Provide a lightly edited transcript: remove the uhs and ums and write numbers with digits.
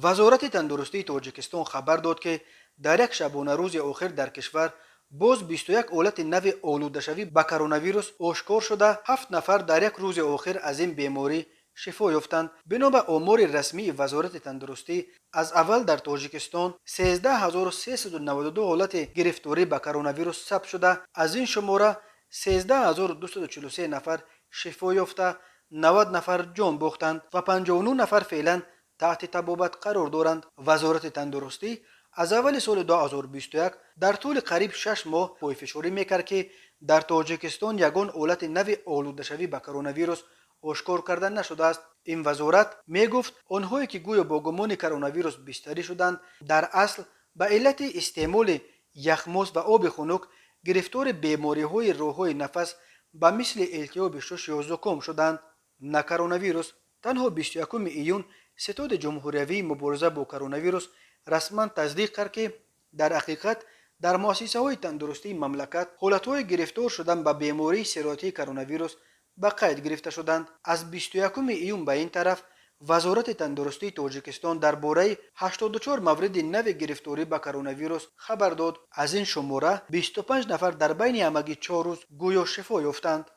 وزارت تندرستی تاجیکستان خبر داد که در یک شبانه روز آخر در کشور باز 21 حالت نو آلوده‌شوی به کرونا ویروس آشکار شده. 7 نفر در یک روز آخر از این بیماری شفا یافتند. بنا به آمار رسمی وزارت تندرستی از اول در تاجیکستان 13392 حالت گرفتاری به کرونا ویروس ثبت شده. از این شماره 13243 نفر شفا یافته، 90 نفر جان باختند و 59 نفر فعلا تحت طبابت قرار دارند. وزارت تندرستی از اول سال 2021 در طول قریب 6 ماه پایفشاری میکرد که در تاجیکستان یگان حالت نو آلوده‌شوی به کرونا ویروس آشکار کرده نشده است. این وزارت میگفت آنهایی که گویا با گمان کرونا ویروس بستری شدند در اصل به علت استعمال یخماس و آب خنک گرفتار بیماری‌های راه‌های نفس به مثل التهاب شش یا زکام شدند، نه کرونا ویروس. تنها 21 ایون ستاد جمهوریوی مبارزه با کرونا ویروس رسما تصدیق کرد که در حقیقت در مؤسسه های تندرستی مملکت حالتهای گرفتار شدن به بیماری سراطی کرونا ویروس به قید گرفته شدند. از 21 ایون به این طرف وزارت تندرستی تاجیکستان درباره 84 مورد نو گرفتاری به کرونا ویروس خبر داد. از این شماره 25 نفر در بین همگی 4 روز گویا شفا یافتند.